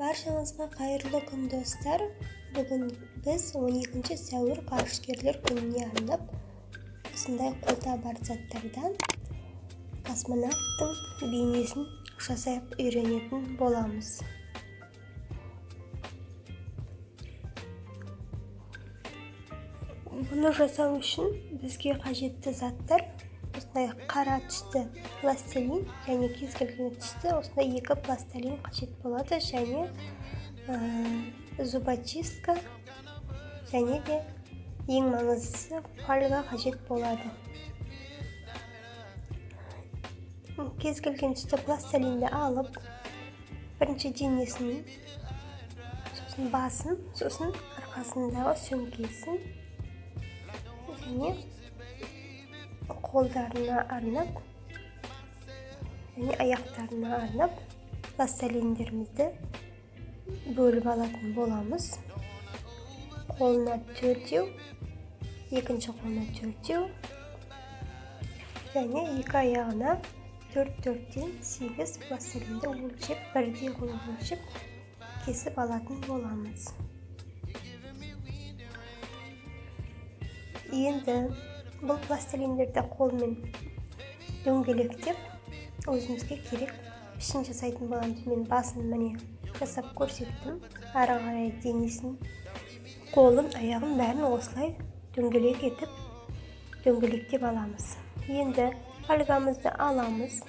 Barchangizga xayrli kun do'stlar. Bugun biz 12 sәуір Qarishgirlar kunini arnab shunday qo'ltabar zatlardan kosmonavtning beynisini жасап o'rganатын bo'lamiz. Buni жасау үшін bizga qajatli zatlar осындай qara түсті plastilin, және кез келген түсті осындай екі plastilin қажет болады, және зубочистка, және де ең маңыздысы фольга қажет болады. Кез келген түсті пластилинді алып, бірінші денесін, сосын басын, сосын арқасындағы сөмкесін, және қолдарына арнап, және аяқтарына арнап пластилиндерімізді бөліп алатын боламыз. Қолына төртеу, екінші қолына төртеу, және екі аяғына 4-4-тен 8 пластилинді өлшеп, бірдей қылып өлшеп, кесіп алатын боламыз. Енді бұл пластилиндерді қолмен дөңгелектеп, өзімізге керек пішін жасайтын боламыз. Мен басын міне жасап көрсеттім. Ары қарай денесін, қолын, аяғын бәрін осылай дөңгелек етіп, дөңгелектеп аламыз. Енді фольгамызды аламыз.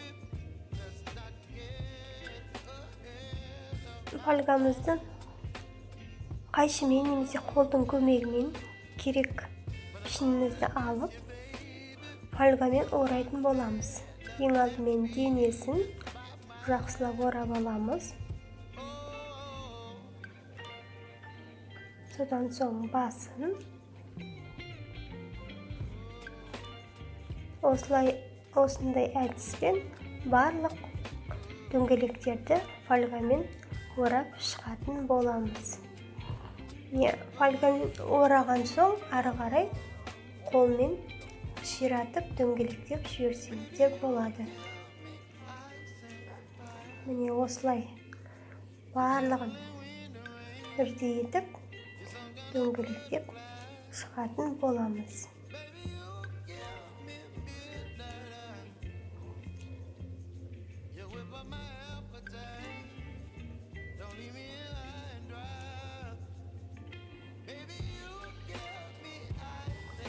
Фольгамызды қайшымен немесе қолдың көмегімен керек пішінімізді алып, фольгамен орайтын боламыз. Ең алдымен денесін жақсылап орап аламыз. Содан соң басын. Осындай әдіспен барлық дөңгелектерді фольгамен орап шығатын боламыз. Фольгамен ораған соң ары қарай қолмен ширатып дөңгелектеп жіберсеңіз де болады. Міне осылай барлығын бірдей етіп дөңгелектеп шығатын боламыз.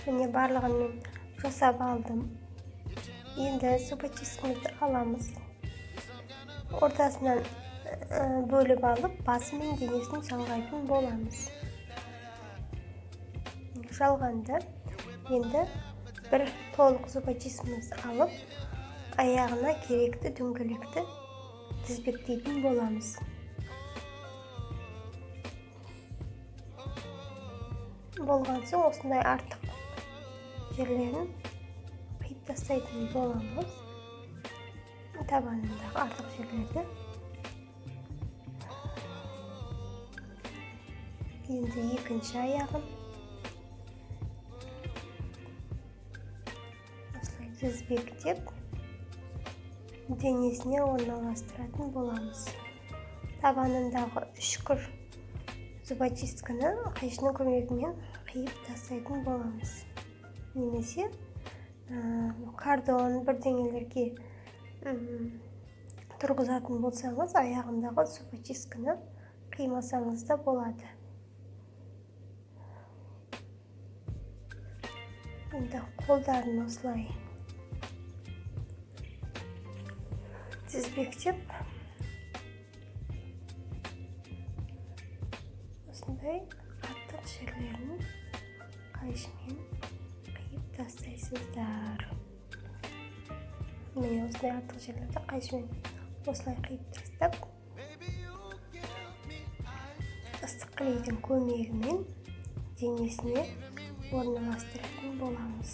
Міне барлығын мен жасап алдым. Енді зубочисткамызды аламыз. Ортасынан бөліп алып, басы мен денесін жалғайтын боламыз. Жалғанды енді бір толық зубочисткамызды алып, аяғына керекті дөңгелекті тізбектейтін боламыз. Болған соң осындай артық жерлерін қиып тастайтын боламыз. Табанындағы артық жерлерді. Енді екінші аяғын осылай тізбектеп денесіне орналастыратын боламыз. Табанындағы үшкір зубочистканы қайшының көмегімен қиып тастайтын боламыз. Немесе кардон бірдеңелерге тұрғызатын болсаңыз, аяғындағы зубочистканы қимасаңыз да болады. Енді қолдарын осылай тізбектеп, осындай артық жерлерін қайшымен қиып тастайсыздар. Міне осындай артық жерлерді қайшымен осылай қиып тастап, ыстық клейдің көмегімен денесіне орналастыратын боламыз.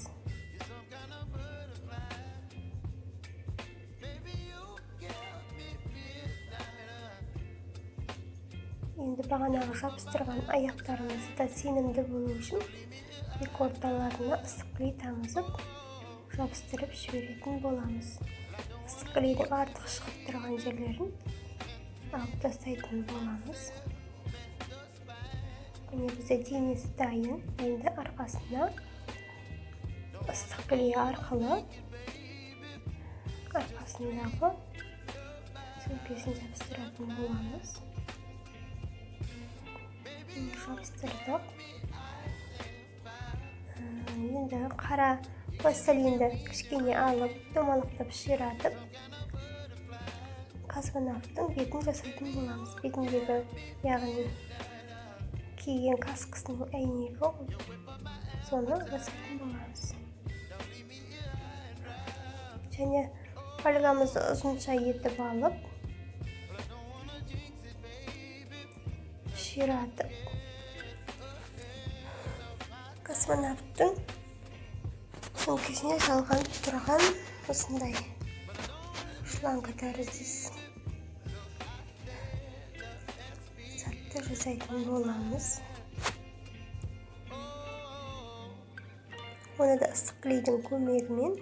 Енді бағанағы жабыстырған аяқтарымызды да сенімді болу үшін екі орталарына ыстық клей таңызып, жабыстырып жіберетін боламыз. Ыстық клейдің артық шығып тұрған жерлерін алып тастайтын боламыз. Міне бізде денесі дайын. Енді арқасына ыстық клей арқылы арқасындағы сөмкесін жабыстыратын боламыз. Жабыстырдық. Енді қара пластилинді кішкене алып, домалақтап ширатып, космонавттың бетін жасайтын боламыз. Бетіндегі, яғни киген каскасының әйнегі, соны жасайтын боламыз. Және фольгамызды ұзынша етіп алып, ширатып, космонавттың сөмкесіне жалғанып тұрған осындай шланга тәріздес затты жасайтын боламыз. Оны да ыстық клейдің көмегімен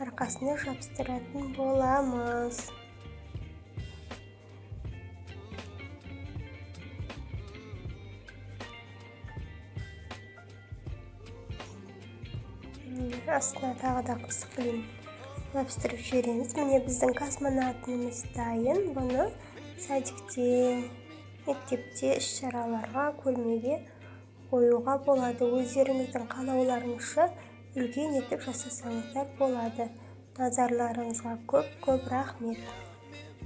арқасына жабыстыратын боламыз. Астына тағы да ыстық клей жабыстырып жібереміз. Міне біздің космонавтымыз дайын. Бұны садикте, мектепте, іс-шараларға, көрмеге қоюға болады. Өздеріңіздің қалауларыңызша үлкен етіп жасасаңыздар болады. Назарларыңызға көп рахмет.